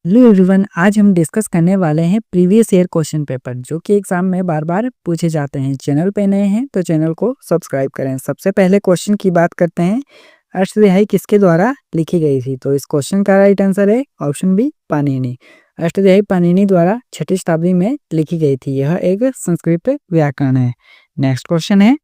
Hello everyone, आज हम discuss करने वाले हैं प्रीवियस ईयर क्वेश्चन पेपर जो कि एग्जाम में बार बार पूछे जाते हैं। चैनल पे नए हैं तो चैनल को सब्सक्राइब करें। सबसे पहले क्वेश्चन की बात करते हैं, अष्टदिहाई किसके द्वारा लिखी गई थी? तो इस क्वेश्चन का राइट आंसर है ऑप्शन बी, पाणिनि। अष्टदिहाई पाणिनि द्वारा 6ठी शताब्दी में लिखी गई थी। यह एक संस्कृत व्याकरण है। नेक्स्ट क्वेश्चन है,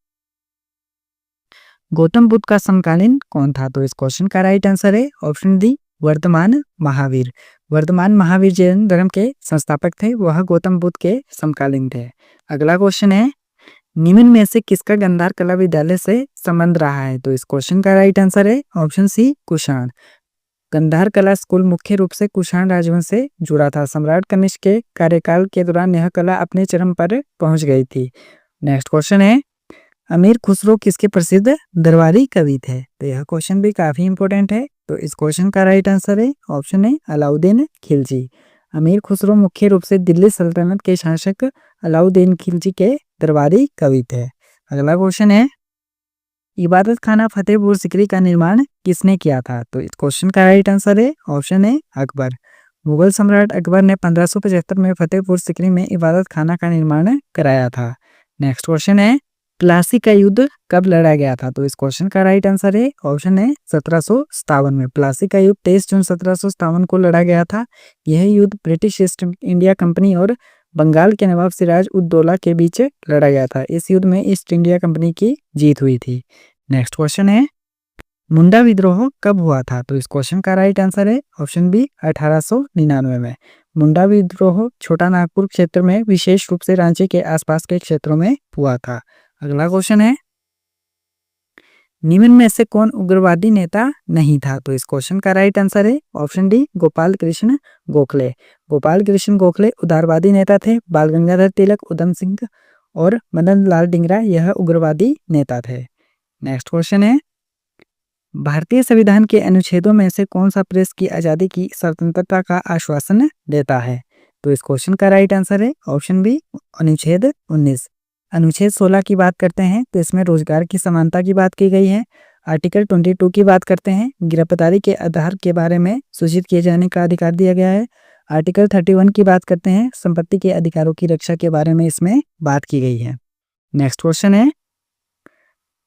गौतम बुद्ध का समकालीन कौन था? तो इस क्वेश्चन का राइट आंसर है ऑप्शन डी, वर्तमान महावीर। वर्तमान महावीर जैन धर्म के संस्थापक थे, वह गौतम बुद्ध के समकालीन थे। अगला क्वेश्चन है, निम्न में से किसका गांधार कला विद्यालय से संबंध रहा है? तो इस क्वेश्चन का राइट आंसर है ऑप्शन सी, कुषाण। गांधार कला स्कूल मुख्य रूप से कुषाण राजवंश से जुड़ा था। सम्राट कनिष्क के कार्यकाल के दौरान यह कला अपने चरम पर पहुंच गई थी। नेक्स्ट क्वेश्चन है, अमीर खुसरो किसके प्रसिद्ध दरबारी कवि थे? तो यह क्वेश्चन भी काफी इंपॉर्टेंट है। तो इस क्वेश्चन का राइट आंसर है ऑप्शन है, अलाउद्दीन खिलजी। अमीर खुसरो मुख्य रूप से दिल्ली सल्तनत के शासक अलाउद्दीन खिलजी के दरबारी कवि थे। अगला क्वेश्चन है, इबादत खाना फतेहपुर सिकरी का निर्माण किसने किया था? तो इस क्वेश्चन का राइट आंसर है ऑप्शन है, अकबर। मुगल सम्राट अकबर ने 1575 में फतेहपुर सिकरी में इबादत खाना का निर्माण कराया था। नेक्स्ट क्वेश्चन है, प्लासी का युद्ध कब लड़ा गया था? तो इस क्वेश्चन का राइट आंसर है ऑप्शन है, 1757 में। प्लासी का युद्ध 23 जून 1757 को लड़ा गया था। यह युद्ध ब्रिटिश ईस्ट इंडिया कंपनी और बंगाल के नवाब सिराज उद दौला के बीच लड़ा गया था। इस युद्ध में ईस्ट इंडिया कंपनी की जीत हुई थी। नेक्स्ट क्वेश्चन है, मुंडा विद्रोह कब हुआ था? तो इस क्वेश्चन का राइट आंसर है ऑप्शन बी, 1899 में। मुंडा विद्रोह छोटा नागपुर क्षेत्र में, विशेष रूप से रांची के आसपास के क्षेत्रों में हुआ था। अगला क्वेश्चन है, निम्न में से कौन उग्रवादी नेता नहीं था? तो इस क्वेश्चन का राइट आंसर है ऑप्शन डी, गोपाल कृष्ण गोखले। गोपाल कृष्ण गोखले उदारवादी नेता थे। बाल गंगाधर तिलक, उधम सिंह और मदन लाल डिंगरा यह उग्रवादी नेता थे। नेक्स्ट क्वेश्चन है, भारतीय संविधान के अनुच्छेदों में से कौन सा प्रेस की आजादी की स्वतंत्रता का आश्वासन देता है? तो इस क्वेश्चन का राइट आंसर है ऑप्शन बी, अनुच्छेद 19। अनुच्छेद 16 की बात करते हैं तो इसमें रोजगार की समानता की बात की गई है। आर्टिकल 22 की बात करते हैं, गिरफ्तारी के आधार के बारे में सूचित किए जाने का अधिकार दिया गया है। आर्टिकल 31 की बात करते हैं, संपत्ति के अधिकारों की रक्षा के बारे में इसमें बात की गई है। नेक्स्ट क्वेश्चन है,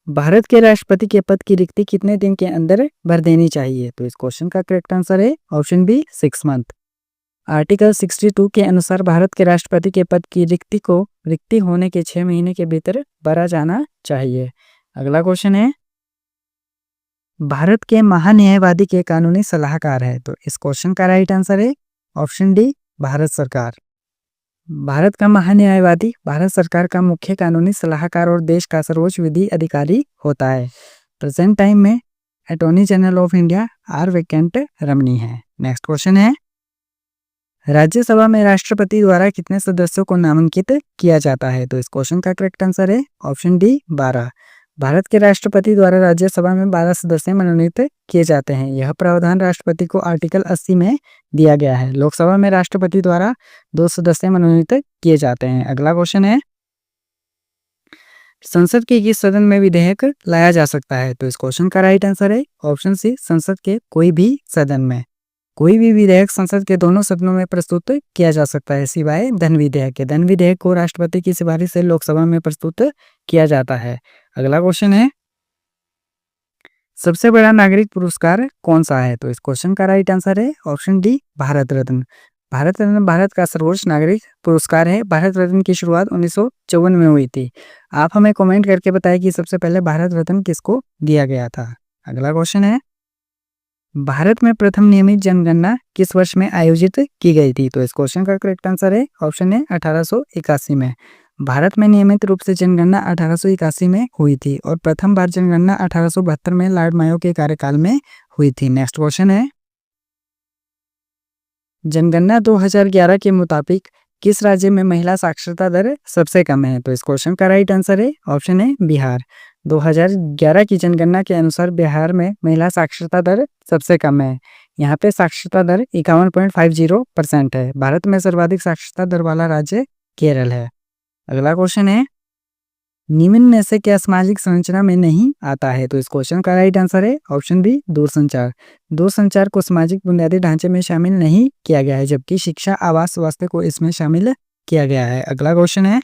भारत के राष्ट्रपति के पद की रिक्ति कितने दिन के अंदर भर देनी चाहिए? तो इस क्वेश्चन का करेक्ट आंसर है ऑप्शन बी, 6 मंथ। आर्टिकल 62 के अनुसार भारत के राष्ट्रपति के पद की रिक्ति होने के 6 महीने के भीतर भरा जाना चाहिए। अगला क्वेश्चन है, भारत के महान्यायवादी के कानूनी सलाहकार है? तो इस क्वेश्चन का राइट आंसर है ऑप्शन डी, भारत सरकार। भारत का महान्यायवादी भारत सरकार का मुख्य कानूनी सलाहकार और देश का सर्वोच्च विधि अधिकारी होता है। प्रेजेंट टाइम में attorney general of India R Venkataramani है। नेक्स्ट क्वेश्चन है, राज्यसभा में राष्ट्रपति द्वारा कितने सदस्यों को नामांकित किया जाता है? तो इस क्वेश्चन का करेक्ट आंसर है ऑप्शन डी, 12। भारत के राष्ट्रपति द्वारा राज्यसभा में 12 सदस्य मनोनीत किए जाते हैं। यह प्रावधान राष्ट्रपति को आर्टिकल 80 में दिया गया है। लोकसभा में राष्ट्रपति द्वारा 2 सदस्य मनोनीत किए जाते हैं। अगला क्वेश्चन है, संसद के किस सदन में विधेयक लाया जा सकता है? तो इस क्वेश्चन का राइट आंसर है ऑप्शन सी, संसद के कोई भी सदन में। कोई भी विधेयक संसद के दोनों सदनों में प्रस्तुत किया जा सकता है, सिवाय धन विधेयक के। धन विधेयक को राष्ट्रपति की सिफारिश से लोकसभा में प्रस्तुत किया जाता है। अगला क्वेश्चन है, सबसे बड़ा नागरिक पुरस्कार कौन सा है? तो इस क्वेश्चन का राइट आंसर है ऑप्शन डी, भारत रत्न। भारत रत्न भारत का सर्वोच्च नागरिक पुरस्कार है। भारत रत्न की शुरुआत 1954 में हुई थी। आप हमें कमेंट करके बताएं कि सबसे पहले भारत रत्न किसको दिया गया था। अगला क्वेश्चन है, भारत में प्रथम नियमित जनगणना किस वर्ष में आयोजित की गई थी? तो इस क्वेश्चन का करेक्ट आंसर है ऑप्शन है, 1881 में। भारत में नियमित रूप से जनगणना 1881 में हुई थी और प्रथम बार जनगणना 1872 में लॉर्ड मायो के कार्यकाल में हुई थी। नेक्स्ट क्वेश्चन है, जनगणना 2011 के मुताबिक किस राज्य में महिला साक्षरता दर सबसे कम है? तो इस क्वेश्चन का राइट आंसर है ऑप्शन है, बिहार। 2011 की जनगणना के अनुसार बिहार में महिला साक्षरता दर सबसे कम है। यहाँ पे साक्षरता दर 51.50% है। भारत में सर्वाधिक साक्षरता दर वाला राज्य केरल है। अगला क्वेश्चन है, निम्न में से क्या सामाजिक संरचना में नहीं आता है? तो इस क्वेश्चन का राइट आंसर है ऑप्शन बी दूरसंचार। दूरसंचार को सामाजिक बुनियादी ढांचे में शामिल नहीं किया गया है, जबकि शिक्षा, आवास, स्वास्थ्य को इसमें शामिल किया गया है। अगला क्वेश्चन है,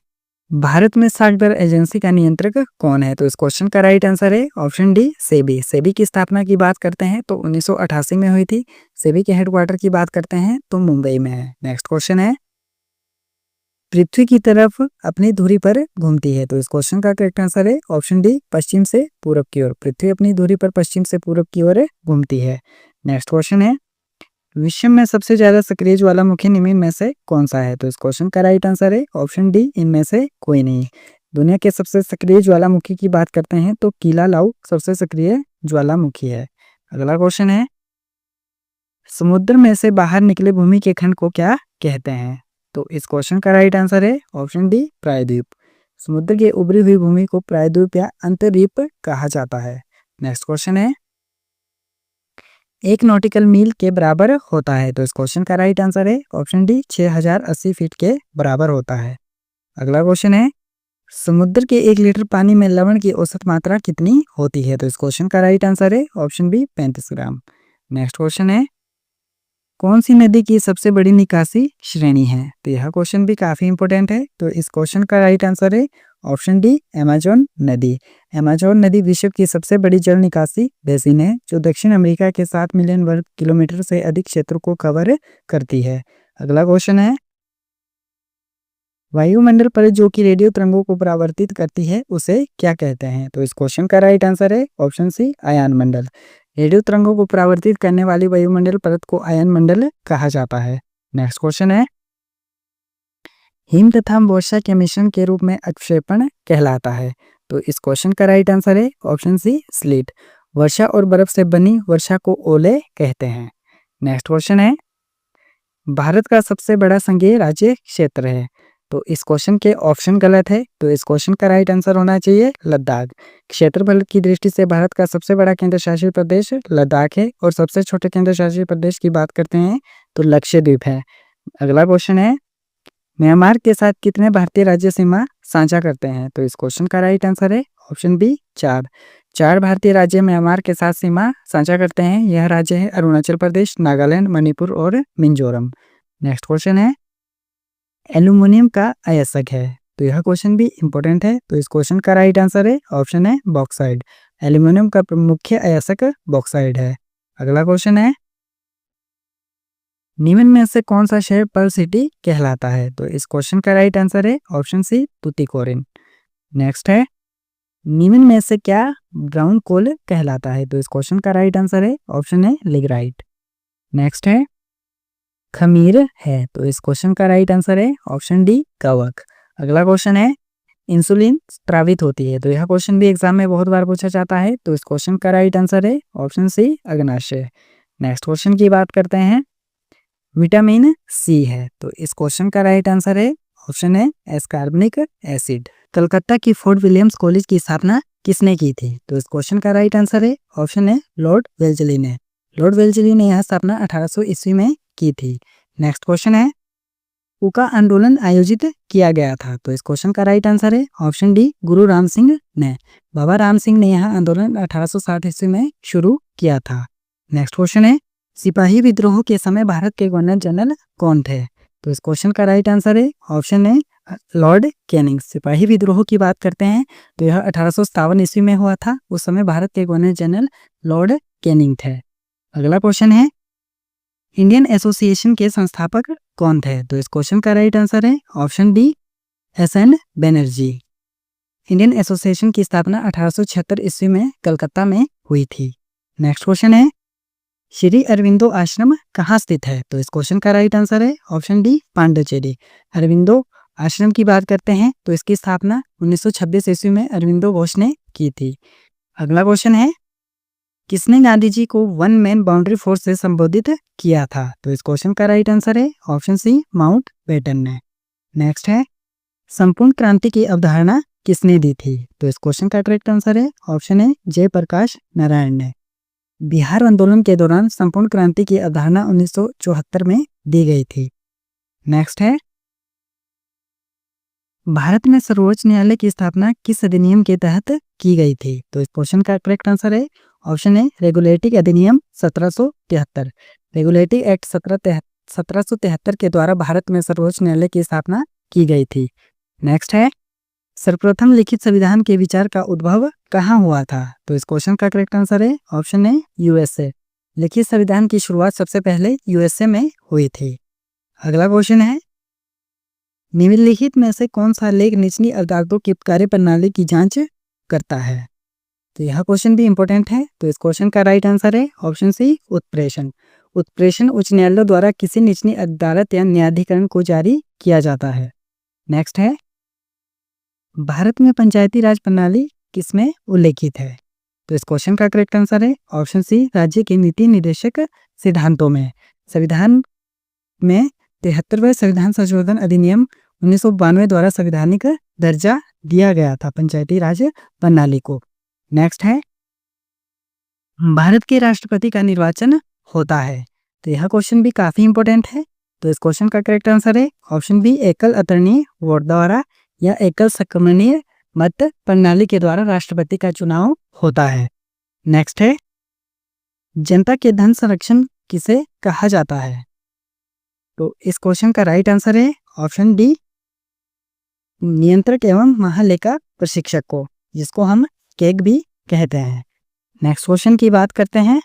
भारत में स्टॉक दर एजेंसी का नियंत्रक कौन है? तो इस क्वेश्चन का राइट आंसर है ऑप्शन डी सेबी। सेबी की स्थापना की बात करते हैं तो 1988 में हुई थी। सेबी के हेडक्वार्टर की बात करते हैं तो मुंबई में है। नेक्स्ट क्वेश्चन है, पृथ्वी की तरफ अपनी धुरी पर घूमती है। तो इस क्वेश्चन का करेक्ट आंसर है ऑप्शन डी पश्चिम से पूरब की ओर। पृथ्वी अपनी धुरी पर पश्चिम से पूरब की ओर घूमती है। नेक्स्ट क्वेश्चन है, विश्व में सबसे ज्यादा सक्रिय ज्वालामुखी निम्न में से कौन सा है? तो इस क्वेश्चन का राइट आंसर है ऑप्शन डी इनमें से कोई नहीं। दुनिया के सबसे सक्रिय ज्वालामुखी की बात करते हैं तो कीला लाऊ सबसे सक्रिय ज्वालामुखी है। अगला क्वेश्चन है, समुद्र में से बाहर निकले भूमि के खंड को क्या कहते हैं? तो इस क्वेश्चन का राइट आंसर है ऑप्शन डी प्रायद्वीप। समुद्र के उभरी हुई भूमि को प्रायद्वीप या अंतर्द्वीप कहा जाता है। नेक्स्ट क्वेश्चन है, एक नॉटिकल मील के बराबर होता है। तो इस क्वेश्चन का राइट आंसर है ऑप्शन डी 6080 फीट के बराबर होता है। अगला क्वेश्चन है, समुद्र के 1 लीटर पानी में लवण की औसत मात्रा कितनी होती है? तो इस क्वेश्चन का राइट आंसर है ऑप्शन बी 35 ग्राम। नेक्स्ट क्वेश्चन है, कौन सी नदी की सबसे बड़ी निकासी श्रेणी है? तो यह क्वेश्चन भी काफी इंपॉर्टेंट है। तो इस क्वेश्चन का राइट आंसर है ऑप्शन डी अमेजोन नदी। अमेजोन नदी विश्व की सबसे बड़ी जल निकासी बेसिन है, जो दक्षिण अमेरिका के 7 मिलियन वर्ग किलोमीटर से अधिक क्षेत्र को कवर करती है। अगला क्वेश्चन है, वायुमंडल पर जो कि रेडियो तरंगों को परावर्तित करती है उसे क्या कहते हैं? तो इस क्वेश्चन का राइट आंसर है ऑप्शन सी आयन मंडल। रेडियो तरंगों को परावर्तित करने वाली वायुमंडल परत को आयन मंडल कहा जाता है। नेक्स्ट क्वेश्चन है, हिम तथा वर्षा के मिश्रण के रूप में अक्षेपण कहलाता है। तो इस क्वेश्चन का राइट आंसर है ऑप्शन सी स्लीट। वर्षा और बर्फ से बनी वर्षा को ओले कहते हैं। नेक्स्ट क्वेश्चन है, भारत का सबसे बड़ा संघीय राज्य क्षेत्र है। तो इस क्वेश्चन के ऑप्शन गलत है। तो इस क्वेश्चन का राइट आंसर होना चाहिए लद्दाख। क्षेत्रफल की दृष्टि से भारत का सबसे बड़ा केंद्र शासित प्रदेश लद्दाख है, और सबसे छोटे केंद्र शासित प्रदेश की बात करते हैं तो लक्षद्वीप है। अगला क्वेश्चन है, म्यांमार के साथ कितने भारतीय राज्य सीमा साझा करते हैं? तो इस क्वेश्चन का राइट आंसर है ऑप्शन बी 4। 4 भारतीय राज्य म्यांमार के साथ सीमा साझा करते हैं। यह राज्य है अरुणाचल प्रदेश, नागालैंड, मणिपुर और मिजोरम। नेक्स्ट क्वेश्चन है, एल्यूमिनियम का अयस्क है। तो यह क्वेश्चन भी इंपॉर्टेंट है। तो इस क्वेश्चन का राइट आंसर है ऑप्शन है बॉक्साइड। एल्यूमिनियम का मुख्य अयस्क बॉक्साइड है। अगला क्वेश्चन है, निम्न में से कौन सा शहर पर्ल सिटी कहलाता है? तो इस क्वेश्चन का राइट आंसर है ऑप्शन सी तुतिकोरिन। नेक्स्ट है, निम्न में से क्या ब्राउन कोल कहलाता है? तो इस क्वेश्चन का राइट आंसर है ऑप्शन है लिग्राइट। नेक्स्ट है, खमीर है। तो इस क्वेश्चन का राइट आंसर है ऑप्शन डी कवक। अगला क्वेश्चन है, इंसुलिन स्रावित होती है। तो यह क्वेश्चन भी एग्जाम में बहुत बार पूछा जाता है। तो इस क्वेश्चन का राइट आंसर है ऑप्शन सी अग्नाशय। नेक्स्ट क्वेश्चन की बात करते हैं, विटामिन सी है। तो इस क्वेश्चन का राइट आंसर है ऑप्शन है एस्कार्बनिक एसिड। कलकत्ता की फोर्ट विलियम्स कॉलेज की स्थापना किसने की थी? तो इस क्वेश्चन का राइट आंसर है ऑप्शन है लॉर्ड वेल्जली ने। लॉर्ड वेल्जली ने यह स्थापना 1800 ईस्वी में की थी। नेक्स्ट क्वेश्चन है, उका आंदोलन आयोजित किया गया था। तो इस क्वेश्चन का राइट आंसर है ऑप्शन डी गुरु राम सिंह ने। बाबा राम सिंह ने यह आंदोलन 1860 ईस्वी में शुरू किया था। नेक्स्ट क्वेश्चन है, सिपाही विद्रोह के समय भारत के गवर्नर जनरल कौन थे? तो इस क्वेश्चन का राइट आंसर है ऑप्शन है लॉर्ड कैनिंग। सिपाही विद्रोह की बात करते हैं तो यह 1857 ईस्वी में हुआ था। उस समय भारत के गवर्नर जनरल लॉर्ड कैनिंग थे। अगला क्वेश्चन है, इंडियन एसोसिएशन के संस्थापक कौन थे? तो इस क्वेश्चन का राइट आंसर है option D SN. Banerjee. Indian association की स्थापना 1876 ईस्वी में कलकत्ता में हुई थी। नेक्स्ट क्वेश्चन है, श्री अरविंदो आश्रम कहाँ स्थित है? तो इस क्वेश्चन का राइट आंसर है ऑप्शन डी पांडिचेरी। अरविंदो आश्रम की बात करते हैं तो इसकी स्थापना 1926 ईस्वी में अरविंदो घोष ने की थी। अगला क्वेश्चन है, किसने गांधी जी को वन मैन बाउंड्री फोर्स से संबोधित किया था? तो इस क्वेश्चन का राइट आंसर है ऑप्शन सी माउंट बेटन ने। नेक्स्ट है, संपूर्ण क्रांति की अवधारणा किसने दी थी? तो इस क्वेश्चन का करेक्ट आंसर है ऑप्शन है जयप्रकाश नारायण ने। बिहार आंदोलन के दौरान संपूर्ण क्रांति की अवधारणा 1974 में दी गई थी। नेक्स्ट है, भारत में सर्वोच्च न्यायालय की स्थापना किस अधिनियम के तहत की गई थी? तो इस क्वेश्चन का करेक्ट आंसर है ऑप्शन ए रेगुलेटिंग अधिनियम 1773। रेगुलेटिंग एक्ट 1773 के द्वारा भारत में सर्वोच्च न्यायालय की स्थापना की गई थी। नेक्स्ट है, सर्वप्रथम लिखित संविधान के विचार का उद्भव कहाँ हुआ था? तो इस क्वेश्चन का करेक्ट आंसर है ऑप्शन ए यूएसए। लिखित संविधान की शुरुआत सबसे पहले यूएसए में हुई थी। अगला क्वेश्चन है, निम्नलिखित में से कौन सा लेख निचली अदालतों की कार्य प्रणाली की जांच करता है? तो यह क्वेश्चन भी इंपॉर्टेंट है। तो इस क्वेश्चन का राइट आंसर है ऑप्शन सी उत्प्रेषण। उत्प्रेषण उच्च न्यायालय द्वारा किसी निचली अदालत या न्यायाधिकरण को जारी किया जाता है। नेक्स्ट है, भारत में पंचायती राज प्रणाली किसमें उल्लेखित है? तो इस क्वेश्चन का करेक्ट आंसर है ऑप्शन सी राज्य के नीति निर्देशक सिद्धांतों में। संविधान में 73वें संविधान संशोधन अधिनियम 1992 द्वारा संवैधानिक दर्जा दिया गया था पंचायती राज प्रणाली को। नेक्स्ट है, भारत के राष्ट्रपति का निर्वाचन होता है। तो यह क्वेश्चन भी काफी इंपॉर्टेंट है। तो इस क्वेश्चन का करेक्ट आंसर है ऑप्शन बी एकल अतरनीय वोट द्वारा या एकल संक्रमणीय मत प्रणाली के द्वारा राष्ट्रपति का चुनाव होता है। नेक्स्ट है, जनता के धन संरक्षण किसे कहा जाता है? तो इस क्वेश्चन का राइट आंसर है ऑप्शन डी नियंत्रक एवं महालेखा प्रशिक्षक को, जिसको हम केक भी कहते हैं। नेक्स्ट क्वेश्चन की बात करते हैं,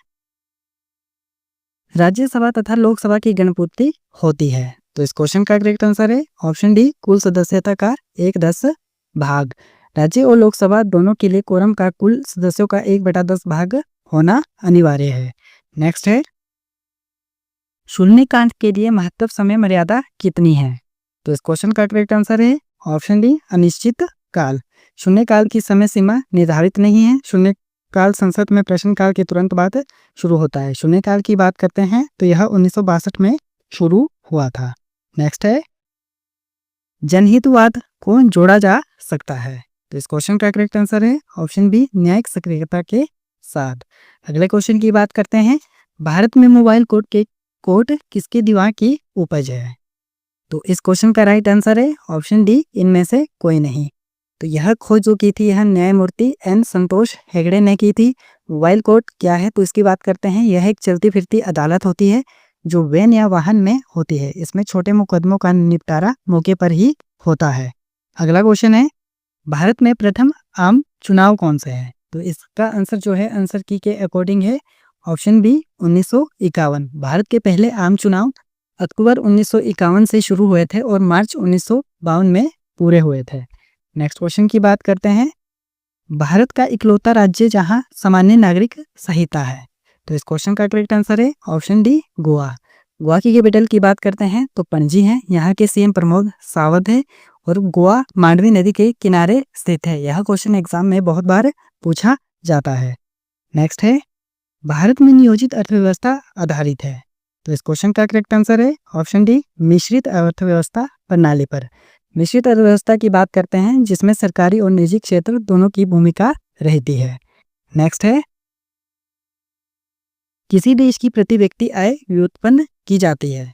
राज्यसभा तथा लोकसभा की गणपूर्ति होती है। तो इस क्वेश्चन का करेक्ट आंसर है ऑप्शन डी कुल सदस्यता का 1/10 भाग। राज्य और लोकसभा दोनों के लिए कोरम का कुल सदस्यों का 1/10 भाग होना अनिवार्य है। नेक्स्ट है, शून्यकांड के लिए महत्तम समय मर्यादा कितनी है? तो इस क्वेश्चन का करेक्ट आंसर है ऑप्शन डी अनिश्चित काल। शून्यकाल की समय सीमा निर्धारित नहीं है। शून्यकाल संसद में प्रश्नकाल के तुरंत बाद शुरू होता है। शून्यकाल की बात करते हैं तो यह 1962 में शुरू हुआ था। नेक्स्ट है, जनहितवाद को जोड़ा जा सकता है। तो इस क्वेश्चन का करेक्ट आंसर है ऑप्शन बी न्यायिक सक्रियता के साथ। अगले क्वेश्चन की बात करते हैं, भारत में मोबाइल कोर्ट किसके दिमाग की उपज है? तो इस क्वेश्चन का राइट आंसर है ऑप्शन डी इनमें से कोई नहीं। तो यह खोज जो की थी यह न्यायमूर्ति एन संतोष हेगड़े ने की थी। मोबाइल कोर्ट क्या है तो इसकी बात करते हैं। यह एक चलती फिरती अदालत होती है जो वैन या वाहन में होती है। इसमें छोटे मुकदमों का निपटारा मौके पर ही होता है। अगला क्वेश्चन है, भारत में प्रथम आम चुनाव कौन से है? तो इसका आंसर जो है आंसर की के अकॉर्डिंग है ऑप्शन बी 1951। भारत के पहले आम चुनाव अक्टूबर 1951 से शुरू हुए थे और मार्च 1952 में पूरे हुए थे। नेक्स्ट क्वेश्चन की बात करते हैं, भारत का इकलौता राज्य जहां सामान्य नागरिक संहिता है। तो इस क्वेश्चन का करेक्ट आंसर है ऑप्शन डी गोवा। गोवा की कैपिटल की बात करते हैं तो पणजी है। यहाँ के सीएम प्रमोद सावंत है और गोवा मांडवी नदी के किनारे स्थित है। यह क्वेश्चन एग्जाम में बहुत बार पूछा जाता है। नेक्स्ट है, भारत में नियोजित अर्थव्यवस्था आधारित है। तो इस क्वेश्चन का करेक्ट आंसर है ऑप्शन डी मिश्रित अर्थव्यवस्था प्रणाली पर। मिश्रित अर्थव्यवस्था की बात करते हैं जिसमें सरकारी और निजी क्षेत्र दोनों की भूमिका रहती है। नेक्स्ट है, किसी देश की प्रति व्यक्ति आय व्युत्पन्न की जाती है।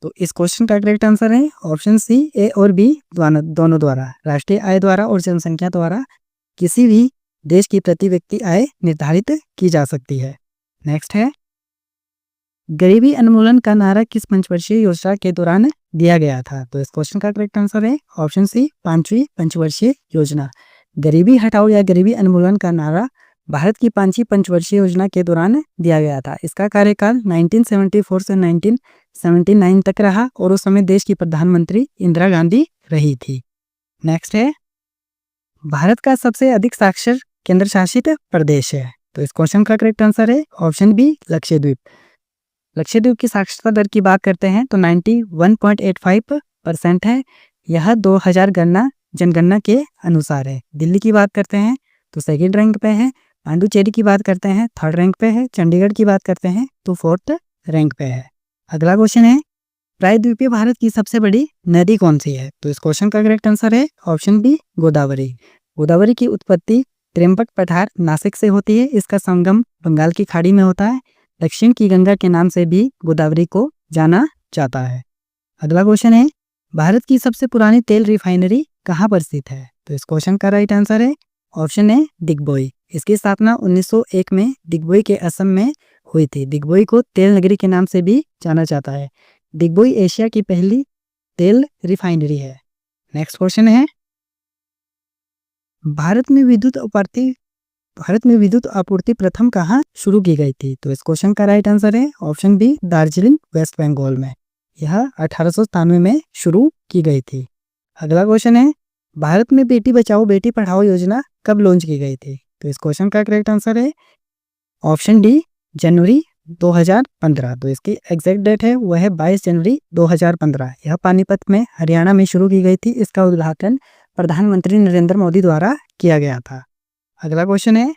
तो इस क्वेश्चन का करेक्ट आंसर है ऑप्शन सी ए और बी दोनों द्वारा। राष्ट्रीय आय द्वारा और जनसंख्या द्वारा किसी भी देश की प्रति व्यक्ति आय निर्धारित की जा सकती है। नेक्स्ट है, गरीबी उन्मूलन का नारा किस पंचवर्षीय योजना के दौरान दिया गया था? तो इस क्वेश्चन का करेक्ट आंसर है ऑप्शन सी 5वीं पंचवर्षीय योजना। गरीबी हटाओ या गरीबी उन्मूलन का नारा भारत की 5वीं पंचवर्षीय योजना के दौरान दिया गया था। इसका कार्यकाल 1974 से 1979 तक रहा और उस समय देश की प्रधानमंत्री इंदिरा गांधी रही थी। नेक्स्ट है, भारत का सबसे अधिक साक्षर केंद्र शासित प्रदेश है। तो इस क्वेश्चन का करेक्ट आंसर है ऑप्शन बी लक्षद्वीप। लक्षद्वीप की साक्षरता दर की बात करते हैं तो 91.85% है। यह 2000 जनगणना के अनुसार है। दिल्ली की बात करते हैं तो सेकंड रैंक पे है। पांडुचेरी की बात करते हैं थर्ड रैंक पे है। चंडीगढ़ की बात करते हैं तो फोर्थ रैंक पे है। अगला क्वेश्चन है, प्रायद्वीपीय भारत की सबसे बड़ी नदी कौन सी है? तो इस क्वेश्चन का करेक्ट आंसर है ऑप्शन बी गोदावरी। गोदावरी की उत्पत्ति त्र्यंबक पठार नासिक से होती है। इसका संगम बंगाल की खाड़ी में होता है। दक्षिण की गंगा के नाम से भी गोदावरी को जाना जाता है। अगला क्वेश्चन है, भारत की सबसे पुरानी तेल रिफाइनरी कहाँ पर स्थित है? तो इस क्वेश्चन का राइट आंसर है ऑप्शन है दिग्बोई। इसकी स्थापना 1901 में दिग्बोई के असम में हुई थी। दिग्बोई को तेल नगरी के नाम से भी जाना जाता है। दिग्बोई एशिया की पहली तेल रिफाइनरी है। नेक्स्ट क्वेश्चन है, भारत में विद्युत आपूर्ति प्रथम कहाँ शुरू की गई थी? तो इस क्वेश्चन का राइट आंसर है ऑप्शन बी दार्जिलिंग वेस्ट बंगाल में। यह 1897 में शुरू की गई थी। अगला क्वेश्चन है, भारत में बेटी बचाओ बेटी पढ़ाओ योजना कब लॉन्च की गई थी? तो इस क्वेश्चन का करेक्ट आंसर है ऑप्शन डी जनवरी 2015। तो इसकी एग्जैक्ट डेट है वह है 22 जनवरी 2015। यह पानीपत में हरियाणा में शुरू की गई थी। इसका उद्घाटन प्रधानमंत्री नरेंद्र मोदी द्वारा किया गया था। अगला क्वेश्चन है,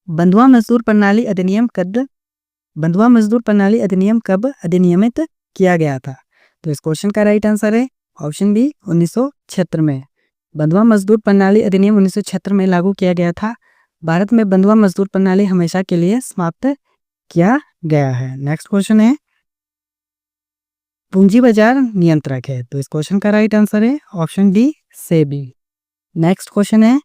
बंधुआ मजदूर प्रणाली अधिनियम कब अधिनियमित किया गया था? तो इस क्वेश्चन का राइट आंसर है ऑप्शन बी 1976 में। बंधुआ मजदूर प्रणाली अधिनियम 1976 में लागू किया गया था। भारत में बंधुआ मजदूर प्रणाली हमेशा के लिए समाप्त किया गया है। नेक्स्ट क्वेश्चन है, पूंजी बाजार नियंत्रक है। तो इस क्वेश्चन का राइट आंसर है option D SEBI. Next question है,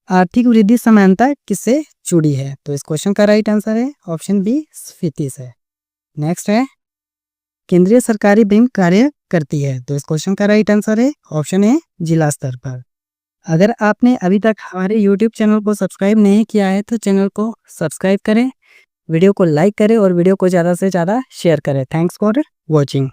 आर्थिक वृद्धि समानता किससे जुड़ी है? तो इस क्वेश्चन का राइट आंसर है ऑप्शन बी स्फीति से। नेक्स्ट है, केंद्रीय सरकारी बैंक कार्य करती है। तो इस क्वेश्चन का राइट आंसर है ऑप्शन ए जिला स्तर पर। अगर आपने अभी तक हमारे YouTube चैनल को सब्सक्राइब नहीं किया है तो चैनल को सब्सक्राइब करें, वीडियो को लाइक करें और वीडियो को ज़्यादा से ज़्यादा शेयर करें। Thanks for watching.